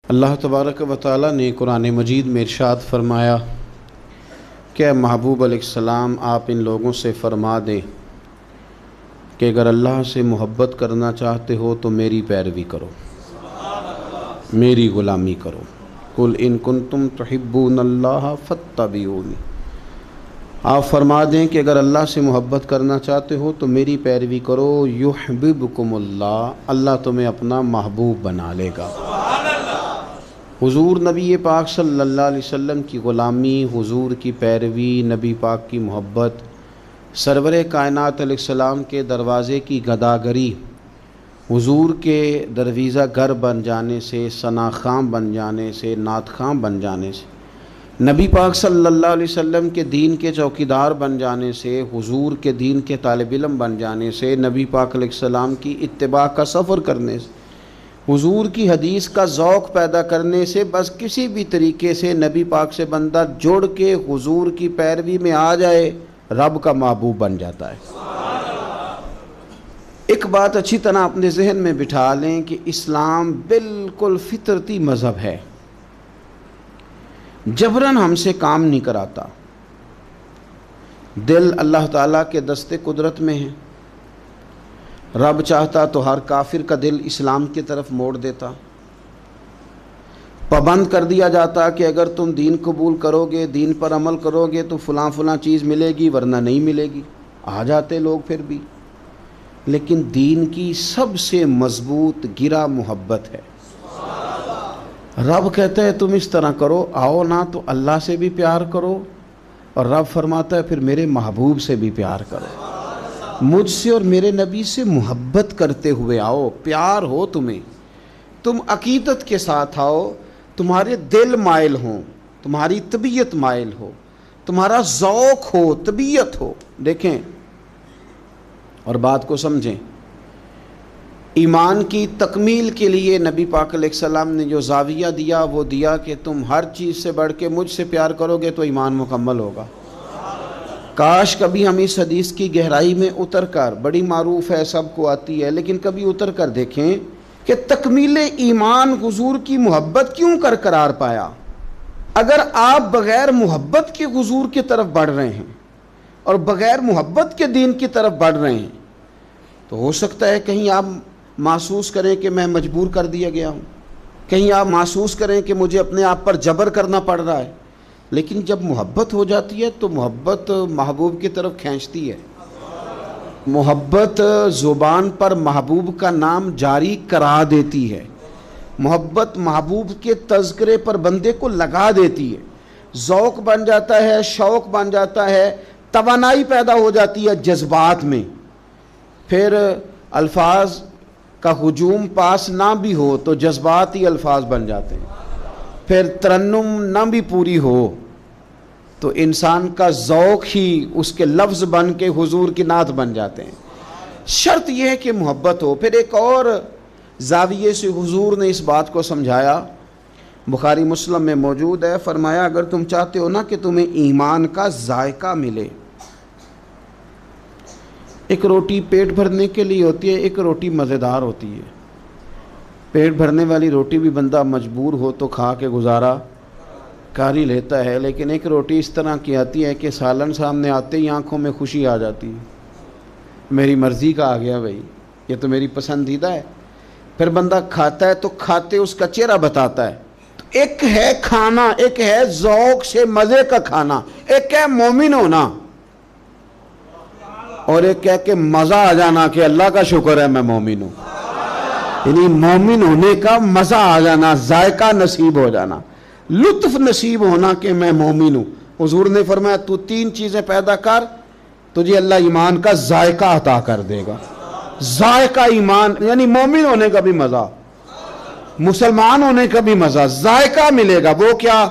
اللہ تبارک و تعالی نے قرآن مجید میں ارشاد فرمایا کہ محبوب علیہ السلام آپ ان لوگوں سے فرما دیں کہ اگر اللہ سے محبت کرنا چاہتے ہو تو میری پیروی کرو، میری غلامی کرو۔ قل ان کنتم تحبون اللہ فاتبعونی، آپ فرما دیں کہ اگر اللہ سے محبت کرنا چاہتے ہو تو میری پیروی کرو، یحببکم اللہ، اللہ تمہیں اپنا محبوب بنا لے گا۔ حضور نبی پاک صلی اللہ علیہ وسلم کی غلامی، حضور کی پیروی، نبی پاک کی محبت، سرور کائنات علیہ السلام کے دروازے کی گداگری، حضور کے درویزہ گر بن جانے سے، ثنا خاں بن جانے سے، نعت خاں بن جانے سے، نبی پاک صلی اللہ علیہ وسلم کے دین کے چوکیدار بن جانے سے، حضور کے دین کے طالب علم بن جانے سے، نبی پاک علیہ السلام کی اتباع کا سفر کرنے سے، حضور کی حدیث کا ذوق پیدا کرنے سے، بس کسی بھی طریقے سے نبی پاک سے بندہ جڑ کے حضور کی پیروی میں آ جائے، رب کا محبوب بن جاتا ہے۔ ایک بات اچھی طرح اپنے ذہن میں بٹھا لیں کہ اسلام بالکل فطرتی مذہب ہے، جبراً ہم سے کام نہیں کراتا۔ دل اللہ تعالیٰ کے دست قدرت میں ہے، رب چاہتا تو ہر کافر کا دل اسلام کی طرف موڑ دیتا، پابند کر دیا جاتا کہ اگر تم دین قبول کرو گے، دین پر عمل کرو گے تو فلاں فلاں چیز ملے گی، ورنہ نہیں ملے گی۔ آ جاتے لوگ پھر بھی، لیکن دین کی سب سے مضبوط گرہ محبت ہے۔ رب کہتا ہے تم اس طرح کرو، آؤ نا تو اللہ سے بھی پیار کرو، اور رب فرماتا ہے پھر میرے محبوب سے بھی پیار کرو، مجھ سے اور میرے نبی سے محبت کرتے ہوئے آؤ، پیار ہو تمہیں، تم عقیدت کے ساتھ آؤ، تمہارے دل مائل ہوں، تمہاری طبیعت مائل ہو، تمہارا ذوق ہو، طبیعت ہو۔ دیکھیں اور بات کو سمجھیں، ایمان کی تکمیل کے لیے نبی پاک علیہ السلام نے جو زاویہ دیا وہ دیا کہ تم ہر چیز سے بڑھ کے مجھ سے پیار کرو گے تو ایمان مکمل ہوگا۔ کاش کبھی ہم اس حدیث کی گہرائی میں اتر کر، بڑی معروف ہے، سب کو آتی ہے، لیکن کبھی اتر کر دیکھیں کہ تکمیل ایمان حضور کی محبت کیوں قرار پایا۔ اگر آپ بغیر محبت کے حضور کی طرف بڑھ رہے ہیں اور بغیر محبت کے دین کی طرف بڑھ رہے ہیں تو ہو سکتا ہے کہیں آپ محسوس کریں کہ میں مجبور کر دیا گیا ہوں، کہیں آپ محسوس کریں کہ مجھے اپنے آپ پر جبر کرنا پڑ رہا ہے، لیکن جب محبت ہو جاتی ہے تو محبت محبوب کی طرف کھینچتی ہے۔ محبت زبان پر محبوب کا نام جاری کرا دیتی ہے، محبت محبوب کے تذکرے پر بندے کو لگا دیتی ہے، ذوق بن جاتا ہے، شوق بن جاتا ہے، توانائی پیدا ہو جاتی ہے جذبات میں۔ پھر الفاظ کا ہجوم پاس نہ بھی ہو تو جذبات ہی الفاظ بن جاتے ہیں، پھر ترنم نہ بھی پوری ہو تو انسان کا ذوق ہی اس کے لفظ بن کے حضور کی نعت بن جاتے ہیں۔ شرط یہ ہے کہ محبت ہو۔ پھر ایک اور زاویے سے حضور نے اس بات کو سمجھایا، بخاری مسلم میں موجود ہے، فرمایا اگر تم چاہتے ہو نا کہ تمہیں ایمان کا ذائقہ ملے، ایک روٹی پیٹ بھرنے کے لیے ہوتی ہے، ایک روٹی مزیدار ہوتی ہے۔ پیٹ بھرنے والی روٹی بھی بندہ مجبور ہو تو کھا کے گزارا کر ہی لیتا ہے، لیکن ایک روٹی اس طرح کی آتی ہے کہ سالن سامنے آتے ہی آنکھوں میں خوشی آ جاتی ہے، میری مرضی کا آ گیا بھائی، یہ تو میری پسندیدہ ہے۔ پھر بندہ کھاتا ہے تو کھاتے اس کا چہرہ بتاتا ہے۔ تو ایک ہے کھانا، ایک ہے ذوق سے مزے کا کھانا، ایک ہے مومن ہونا، اور ایک ہے کہ مزہ آ جانا کہ اللہ کا شکر ہے میں مومن ہوں، یعنی مومن ہونے کا مزہ آ جانا، ذائقہ نصیب ہو جانا، لطف نصیب ہونا کہ میں مومن ہوں۔ حضور نے فرمایا تو تین چیزیں پیدا کر، تجھے اللہ ایمان کا ذائقہ عطا کر دے گا۔ ذائقہ ایمان یعنی مومن ہونے کا بھی مزہ، مسلمان ہونے کا بھی مزہ، ذائقہ ملے گا۔ وہ کیا؟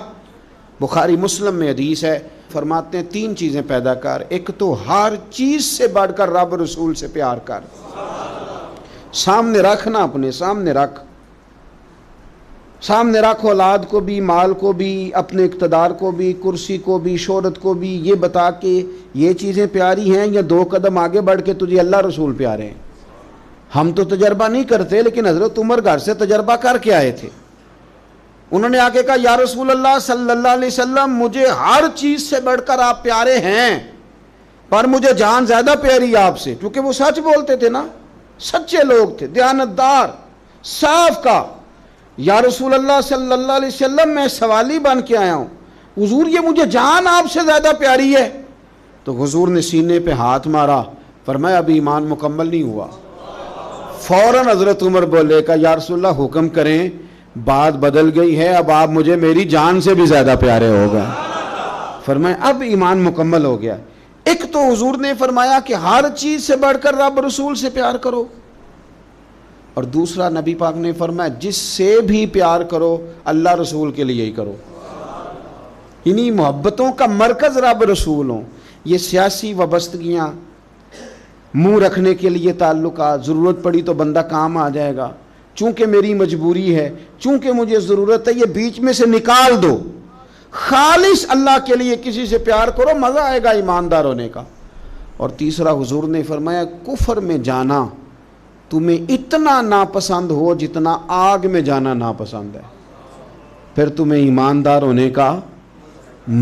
بخاری مسلم میں حدیث ہے، فرماتے ہیں تین چیزیں پیدا کر، ایک تو ہر چیز سے بڑھ کر رب رسول سے پیار کر، سامنے رکھنا، اپنے سامنے رکھ، سامنے رکھ اولاد کو بھی، مال کو بھی، اپنے اقتدار کو بھی، کرسی کو بھی، شہرت کو بھی، یہ بتا کہ یہ چیزیں پیاری ہیں، یا دو قدم آگے بڑھ کے تجھے اللہ رسول پیارے ہیں۔ ہم تو تجربہ نہیں کرتے، لیکن حضرت عمر گھر سے تجربہ کر کے آئے تھے۔ انہوں نے آگے کہا یا رسول اللہ صلی اللہ علیہ وسلم مجھے ہر چیز سے بڑھ کر آپ پیارے ہیں، پر مجھے جان زیادہ پیاری آپ سے، کیونکہ وہ سچ بولتے تھے نا، سچے لوگ تھے، دیانتدار، صاف کا۔ یا رسول اللہ صلی اللہ علیہ وسلم میں سوالی بن کے آیا ہوں، حضور یہ مجھے جان آپ سے زیادہ پیاری ہے۔ تو حضور نے سینے پہ ہاتھ مارا، فرمایا ابھی ایمان مکمل نہیں ہوا۔ فوراً حضرت عمر بولے کہ یا رسول اللہ حکم کریں، بات بدل گئی ہے، اب آپ مجھے میری جان سے بھی زیادہ پیارے ہو گئے۔ فرمایا اب ایمان مکمل ہو گیا۔ ایک تو حضور نے فرمایا کہ ہر چیز سے بڑھ کر رب رسول سے پیار کرو، اور دوسرا نبی پاک نے فرمایا جس سے بھی پیار کرو اللہ رسول کے لیے ہی کرو۔ انہی محبتوں کا مرکز رب رسول ہوں۔ یہ سیاسی وابستگیاں، منہ رکھنے کے لیے تعلقات، ضرورت پڑی تو بندہ کام آ جائے گا، چونکہ میری مجبوری ہے، چونکہ مجھے ضرورت ہے، یہ بیچ میں سے نکال دو۔ خالص اللہ کے لیے کسی سے پیار کرو، مزہ آئے گا ایماندار ہونے کا۔ اور تیسرا حضور نے فرمایا کفر میں جانا تمہیں اتنا ناپسند ہو جتنا آگ میں جانا ناپسند ہے، پھر تمہیں ایماندار ہونے کا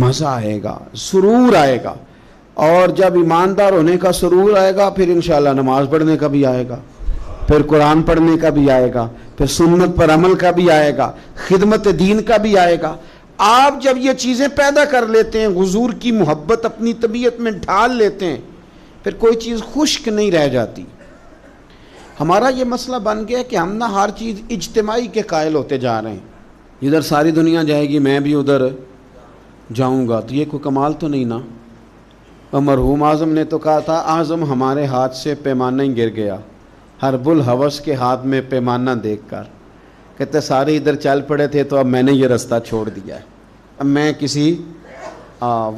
مزہ آئے گا، سرور آئے گا۔ اور جب ایماندار ہونے کا سرور آئے گا پھر انشاءاللہ نماز پڑھنے کا بھی آئے گا، پھر قرآن پڑھنے کا بھی آئے گا، پھر سنت پر عمل کا بھی آئے گا، خدمت دین کا بھی آئے گا۔ آپ جب یہ چیزیں پیدا کر لیتے ہیں، حضور کی محبت اپنی طبیعت میں ڈھال لیتے ہیں، پھر کوئی چیز خشک نہیں رہ جاتی۔ ہمارا یہ مسئلہ بن گیا کہ ہم نہ ہر چیز اجتماعی کے قائل ہوتے جا رہے ہیں، ادھر ساری دنیا جائے گی میں بھی ادھر جاؤں گا، تو یہ کوئی کمال تو نہیں نا۔ اور مرحوم اعظم نے تو کہا تھا اعظم ہمارے ہاتھ سے پیمانہ ہی گر گیا، حرب الحوث کے ہاتھ میں پیمانہ دیکھ کر، کہتے سارے ادھر چل پڑے تھے تو اب میں نے یہ رستہ چھوڑ دیا ہے، اب میں کسی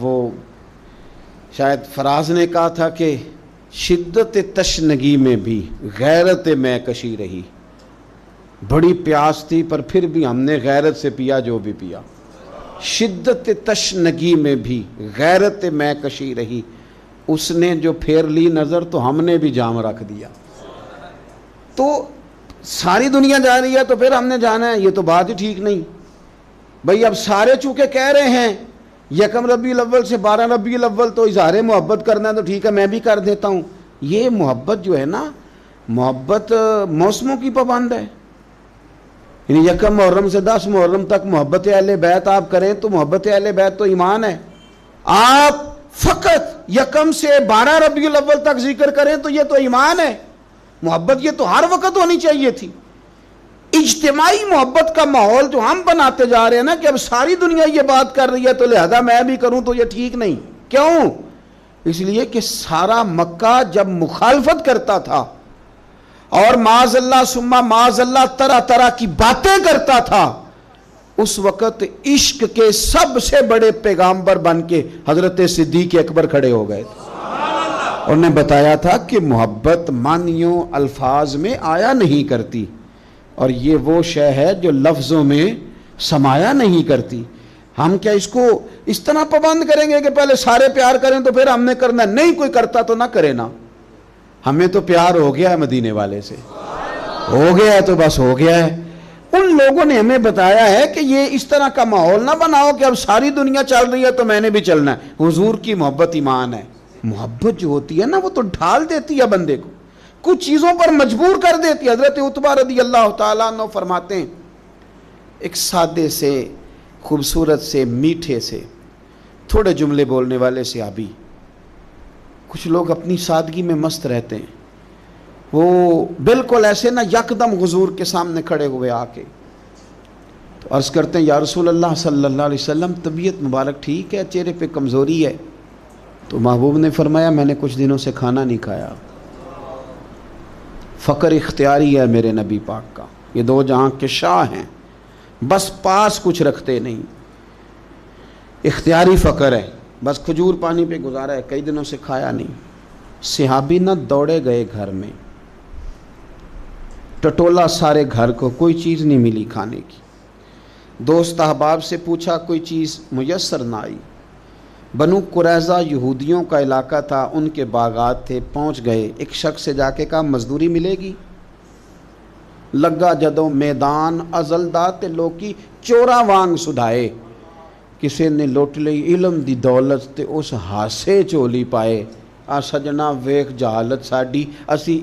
وہ شاید فراز نے کہا تھا کہ شدت تشنگی میں بھی غیرت میں کشی رہی، بڑی پیاس تھی پر پھر بھی ہم نے غیرت سے پیا جو بھی پیا، شدت تشنگی میں بھی غیرت میں کشی رہی، اس نے جو پھیر لی نظر تو ہم نے بھی جام رکھ دیا۔ تو ساری دنیا جا رہی ہے تو پھر ہم نے جانا ہے، یہ تو بات ہی ٹھیک نہیں بھئی۔ اب سارے چونکہ کہہ رہے ہیں یکم ربیع الاول سے 12 ربیع الاول تو اظہار محبت کرنا ہے تو ٹھیک ہے میں بھی کر دیتا ہوں۔ یہ محبت جو ہے نا، محبت موسموں کی پابند ہے، یعنی یکم محرم سے 10 محرم تک محبت اہل بیت آپ کریں تو محبت اہل بیت تو ایمان ہے۔ آپ فقط یکم سے 12 ربیع الاول تک ذکر کریں تو یہ تو ایمان ہے۔ محبت یہ تو ہر وقت ہونی چاہیے تھی۔ اجتماعی محبت کا ماحول جو ہم بناتے جا رہے ہیں نا کہ اب ساری دنیا یہ بات کر رہی ہے تو لہذا میں بھی کروں، تو یہ ٹھیک نہیں۔ کیوں؟ اس لیے کہ سارا مکہ جب مخالفت کرتا تھا اور معاذ اللہ ثم معاذ اللہ طرح طرح کی باتیں کرتا تھا، اس وقت عشق کے سب سے بڑے پیغامبر بن کے حضرت صدیق اکبر کھڑے ہو گئے تھے۔ انہوں نے بتایا تھا کہ محبت معنیوں الفاظ میں آیا نہیں کرتی، اور یہ وہ شے ہے جو لفظوں میں سمایا نہیں کرتی۔ ہم کیا اس کو اس طرح پابند کریں گے کہ پہلے سارے پیار کریں تو پھر ہم نے کرنا؟ نہیں، کوئی کرتا تو نہ کرے نا، ہمیں تو پیار ہو گیا ہے مدینے والے سے، ہو گیا ہے تو بس ہو گیا ہے۔ ان لوگوں نے ہمیں بتایا ہے کہ یہ اس طرح کا ماحول نہ بناؤ کہ اب ساری دنیا چل رہی ہے تو میں نے بھی چلنا ہے۔ حضور کی محبت ایمان ہے۔ محبت جو ہوتی ہے نا وہ تو ڈھال دیتی ہے بندے کو، کچھ چیزوں پر مجبور کر دیتی ہے۔ حضرت عتبہ رضی اللہ تعالیٰ عنہ فرماتے ہیں ایک سادے سے، خوبصورت سے، میٹھے سے، تھوڑے جملے بولنے والے صحابی، کچھ لوگ اپنی سادگی میں مست رہتے ہیں، وہ بالکل ایسے نہ یکدم حضور کے سامنے کھڑے ہوئے آ کے تو عرض کرتے ہیں یا رسول اللہ صلی اللہ علیہ وسلم طبیعت مبارک ٹھیک ہے، چہرے پہ کمزوری ہے؟ تو محبوب نے فرمایا میں نے کچھ دنوں سے کھانا نہیں کھایا۔ فقر اختیاری ہے میرے نبی پاک کا، یہ دو جہاں کے شاہ ہیں، بس پاس کچھ رکھتے نہیں، اختیاری فقر ہے، بس کھجور پانی پہ گزارا ہے، کئی دنوں سے کھایا نہیں۔ صحابی نہ دوڑے گئے گھر میں، ٹٹولا سارے گھر کو، کوئی چیز نہیں ملی کھانے کی۔ دوست احباب سے پوچھا، کوئی چیز میسر نہ آئی۔ بنو قریظہ یہودیوں کا علاقہ تھا، ان کے باغات تھے، پہنچ گئے، ایک شخص سے جا کے کہا مزدوری ملے گی؟ ਲੱਗਾ ਜਦੋਂ ਮੈਦਾਨ ਅਜ਼ਲ ਦਾ ਤੇ ਲੋਕੀ ਚੋਰਾਂ ਵਾਂਗ ਸੁਧਾਏ। ਕਿਸੇ ਨੇ ਲੁੱਟ ਲਈ ਇਲਮ ਦੀ ਦੌਲਤ ਤੇ ਉਸ ਹਾਸੇ ਝੋਲੀ ਪਾਏ। ਆ ਸਜਣਾ ਵੇਖ ਜਹਾਲਤ ਸਾਡੀ, ਅਸੀਂ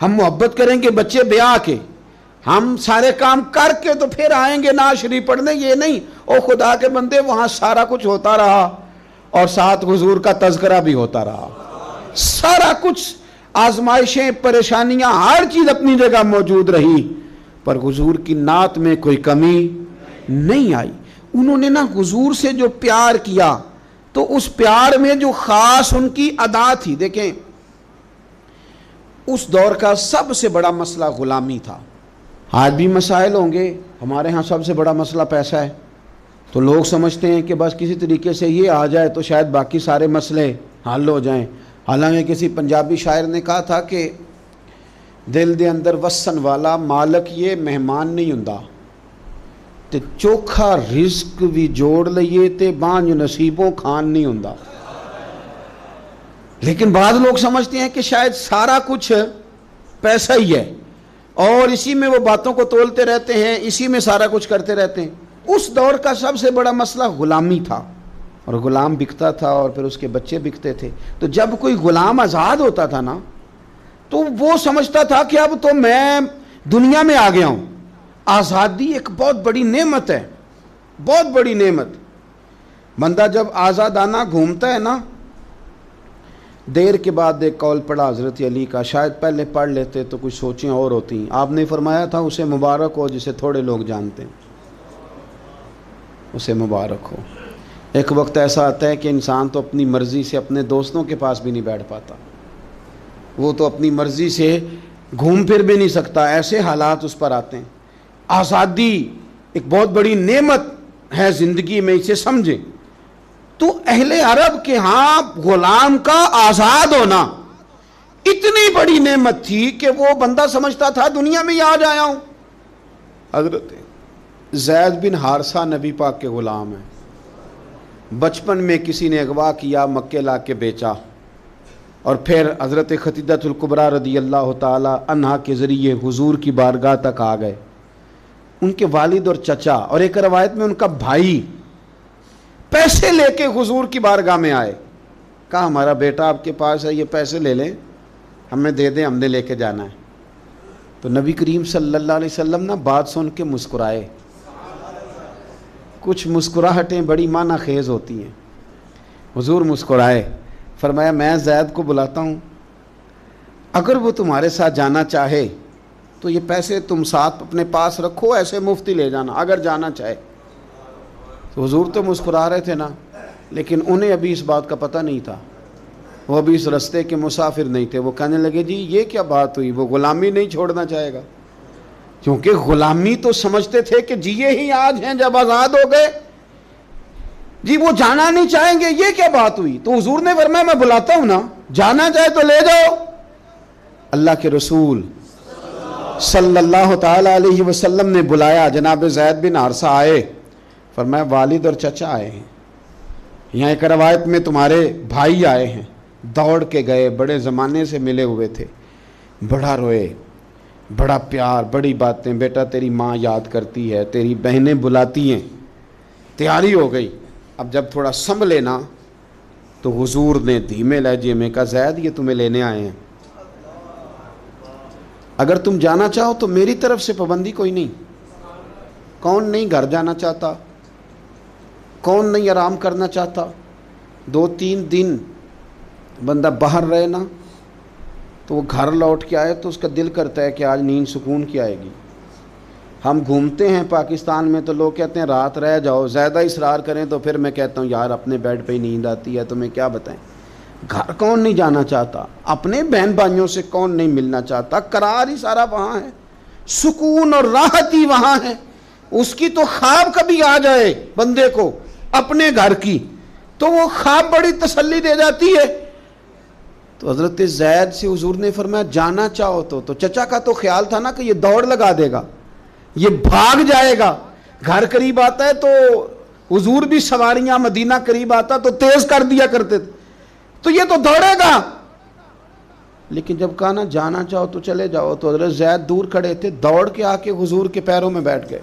ہم محبت کریں گے بچے بیاہ کے، ہم سارے کام کر کے تو پھر آئیں گے نعت شریف پڑھنے، یہ نہیں او خدا کے بندے وہاں سارا کچھ ہوتا رہا اور ساتھ حضور کا تذکرہ بھی ہوتا رہا، سارا کچھ، آزمائشیں، پریشانیاں، ہر چیز اپنی جگہ موجود رہی، پر حضور کی نعت میں کوئی کمی نہیں آئی۔ انہوں نے نا حضور سے جو پیار کیا تو اس پیار میں جو خاص ان کی ادا تھی، دیکھیں اس دور کا سب سے بڑا مسئلہ غلامی تھا۔ آج بھی مسائل ہوں گے، ہمارے ہاں سب سے بڑا مسئلہ پیسہ ہے، تو لوگ سمجھتے ہیں کہ بس کسی طریقے سے یہ آ جائے تو شاید باقی سارے مسئلے حل ہو جائیں۔ حالانکہ کسی پنجابی شاعر نے کہا تھا کہ دل دے اندر وسن والا مالک یہ مہمان نہیں ہوندا، تے چوکھا رزق بھی جوڑ لئیے تے بانج نصیبوں کھان نہیں ہوندا۔ لیکن بعض لوگ سمجھتے ہیں کہ شاید سارا کچھ پیسہ ہی ہے اور اسی میں وہ باتوں کو تولتے رہتے ہیں، اسی میں سارا کچھ کرتے رہتے ہیں۔ اس دور کا سب سے بڑا مسئلہ غلامی تھا، اور غلام بکتا تھا اور پھر اس کے بچے بکتے تھے۔ تو جب کوئی غلام آزاد ہوتا تھا نا تو وہ سمجھتا تھا کہ اب تو میں دنیا میں آ گیا ہوں۔ آزادی ایک بہت بڑی نعمت ہے، بہت بڑی نعمت۔ بندہ جب آزادانہ گھومتا ہے نا، دیر کے بعد ایک قول پڑھا حضرت علی کا، شاید پہلے پڑھ لیتے تو کچھ سوچیں اور ہوتی۔ آپ نے فرمایا تھا اسے مبارک ہو جسے تھوڑے لوگ جانتے ہیں، اسے مبارک ہو۔ ایک وقت ایسا آتا ہے کہ انسان تو اپنی مرضی سے اپنے دوستوں کے پاس بھی نہیں بیٹھ پاتا، وہ تو اپنی مرضی سے گھوم پھر بھی نہیں سکتا، ایسے حالات اس پر آتے ہیں۔ آزادی ایک بہت بڑی نعمت ہے زندگی میں، اسے سمجھیں۔ تو اہل عرب کے ہاں غلام کا آزاد ہونا اتنی بڑی نعمت تھی کہ وہ بندہ سمجھتا تھا دنیا میں ہی آ جایا ہوں۔ حضرت زید بن حارثہ نبی پاک کے غلام ہیں، بچپن میں کسی نے اغوا کیا، مکے لا کے بیچا، اور پھر حضرت خدیجہ الکبریٰ رضی اللہ تعالی عنہا کے ذریعے حضور کی بارگاہ تک آ گئے۔ ان کے والد اور چچا اور ایک روایت میں ان کا بھائی پیسے لے کے حضور کی بارگاہ میں آئے، کہا ہمارا بیٹا آپ کے پاس ہے، یہ پیسے لے لیں، ہمیں دے دیں، ہم نے لے کے جانا ہے۔ تو نبی کریم صلی اللہ علیہ وسلم نا بات سن کے مسکرائے۔ کچھ مسکراہٹیں بڑی معنی خیز ہوتی ہیں۔ حضور مسکرائے، فرمایا میں زید کو بلاتا ہوں، اگر وہ تمہارے ساتھ جانا چاہے تو یہ پیسے تم ساتھ اپنے پاس رکھو، ایسے مفتی لے جانا اگر جانا چاہے۔ تو حضور تو مسکرا رہے تھے نا، لیکن انہیں ابھی اس بات کا پتہ نہیں تھا، وہ ابھی اس رستے کے مسافر نہیں تھے۔ وہ کہنے لگے جی یہ کیا بات ہوئی، وہ غلامی نہیں چھوڑنا چاہے گا، کیونکہ غلامی تو سمجھتے تھے کہ جی یہ ہی آج ہیں جب آزاد ہو گئے، جی وہ جانا نہیں چاہیں گے، یہ کیا بات ہوئی۔ تو حضور نے فرمایا میں بلاتا ہوں نا، جانا چاہے تو لے جاؤ۔ اللہ کے رسول صلی اللہ تعالی علیہ وسلم نے بلایا، جناب زید بن حارثہ آئے، فرمایا والد اور چچا آئے ہیں، یہاں ایک روایت میں تمہارے بھائی آئے ہیں۔ دوڑ کے گئے، بڑے زمانے سے ملے ہوئے تھے، بڑا روئے، بڑا پیار، بڑی باتیں، بیٹا تیری ماں یاد کرتی ہے، تیری بہنیں بلاتی ہیں۔ تیاری ہو گئی، اب جب تھوڑا سنبھلے نا تو حضور نے دھیمے لہجے میں کہا زید یہ تمہیں لینے آئے ہیں، اگر تم جانا چاہو تو میری طرف سے پابندی کوئی نہیں۔ کون نہیں گھر جانا چاہتا، کون نہیں آرام کرنا چاہتا؟ 2-3 دن بندہ باہر رہے نا تو وہ گھر لوٹ کے آئے تو اس کا دل کرتا ہے کہ آج نیند سکون کی آئے گی۔ ہم گھومتے ہیں پاکستان میں تو لوگ کہتے ہیں رات رہ جاؤ، زیادہ اصرار کریں تو پھر میں کہتا ہوں یار اپنے بیڈ پہ ہی نیند آتی ہے، تمہیں کیا بتائیں۔ گھر کون نہیں جانا چاہتا، اپنے بہن بھائیوں سے کون نہیں ملنا چاہتا، قرار ہی سارا وہاں ہے، سکون اور راحت ہی وہاں ہے۔ اس کی تو خواب کبھی آ جائے بندے کو اپنے گھر کی تو وہ خواب بڑی تسلی دے جاتی ہے۔ تو حضرت زید سے حضور نے فرمایا جانا چاہو تو چچا کا تو خیال تھا نا کہ یہ دوڑ لگا دے گا، یہ بھاگ جائے گا، گھر قریب آتا ہے تو حضور بھی سواریاں، مدینہ قریب آتا تو تیز کر دیا کرتے تھے، تو یہ تو دوڑے گا۔ لیکن جب کہا نا جانا چاہو تو چلے جاؤ، تو حضرت زید دور کھڑے تھے، دوڑ کے آ کے حضور کے پیروں میں بیٹھ گئے،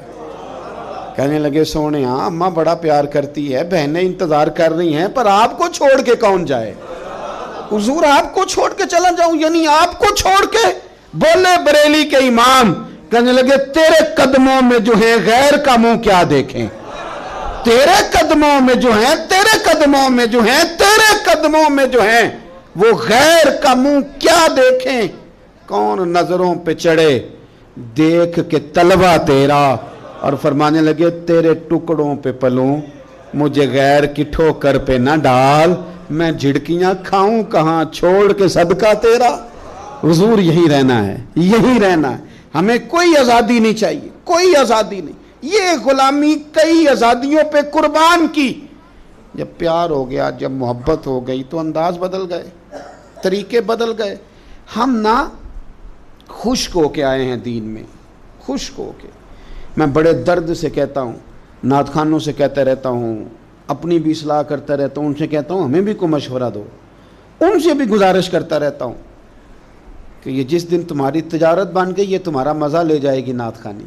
کہنے لگے سونے ہاں اماں بڑا پیار کرتی ہے، بہنیں انتظار کر رہی ہیں، پر آپ کو چھوڑ کے کون جائے؟ حضور آپ کو چھوڑ کے چلا جاؤں، یعنی آپ کو چھوڑ کے بولے بریلی کے امام، کہنے لگے تیرے قدموں میں جو ہے غیر کا منہ کیا دیکھیں، تیرے قدموں میں جو ہیں، تیرے قدموں میں جو ہیں، تیرے قدموں میں جو ہیں وہ غیر کا منہ کیا دیکھیں، کون نظروں پہ چڑھے دیکھ کے طلبہ تیرا، اور فرمانے لگے تیرے ٹکڑوں پہ پلوں، مجھے غیر کی ٹھوکر پہ نہ ڈال، میں جھڑکیاں کھاؤں کہاں چھوڑ کے صدقہ تیرا۔ حضور یہی رہنا ہے، یہی رہنا ہے، ہمیں کوئی آزادی نہیں چاہیے، کوئی آزادی نہیں۔ یہ غلامی کئی آزادیوں پہ قربان کی، جب پیار ہو گیا، جب محبت ہو گئی تو انداز بدل گئے، طریقے بدل گئے۔ ہم نہ خشک ہو کے آئے ہیں دین میں، خشک ہو کے۔ میں بڑے درد سے کہتا ہوں، نعت خوانوں سے کہتا رہتا ہوں، اپنی بھی اصلاح کرتا رہتا ہوں، ان سے کہتا ہوں ہمیں بھی کوئی مشورہ دو، ان سے بھی گزارش کرتا رہتا ہوں کہ یہ جس دن تمہاری تجارت بن گئی یہ تمہارا مزہ لے جائے گی نعت خوانی۔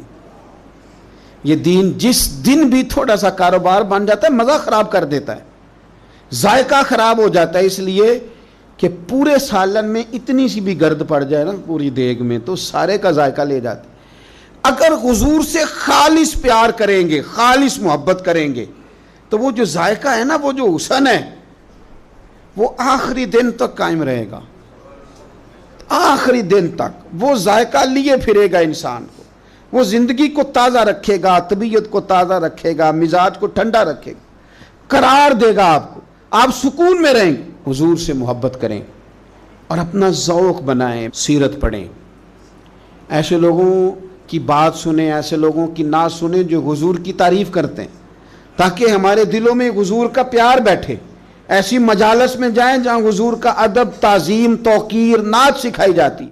یہ دین جس دن بھی تھوڑا سا کاروبار بن جاتا ہے مزہ خراب کر دیتا ہے، ذائقہ خراب ہو جاتا ہے، اس لیے کہ پورے سالن میں اتنی سی بھی گرد پڑ جائے نا پوری دیگ میں تو سارے کا ذائقہ لے جاتے۔ اگر حضور سے خالص پیار کریں گے، خالص محبت کریں گے تو وہ جو ذائقہ ہے نا، وہ جو حسن ہے وہ آخری دن تک قائم رہے گا، آخری دن تک وہ ذائقہ لیے پھرے گا انسان کو، وہ زندگی کو تازہ رکھے گا، طبیعت کو تازہ رکھے گا، مزاج کو ٹھنڈا رکھے گا، قرار دے گا آپ کو، آپ سکون میں رہیں گے۔ حضور سے محبت کریں اور اپنا ذوق بنائیں، سیرت پڑھیں، ایسے لوگوں کی بات سنیں، ایسے لوگوں کی نعت سنیں جو حضور کی تعریف کرتے ہیں، تاکہ ہمارے دلوں میں حضور کا پیار بیٹھے۔ ایسی مجالس میں جائیں جہاں حضور کا ادب، تعظیم، توقیر، نعت سکھائی جاتی۔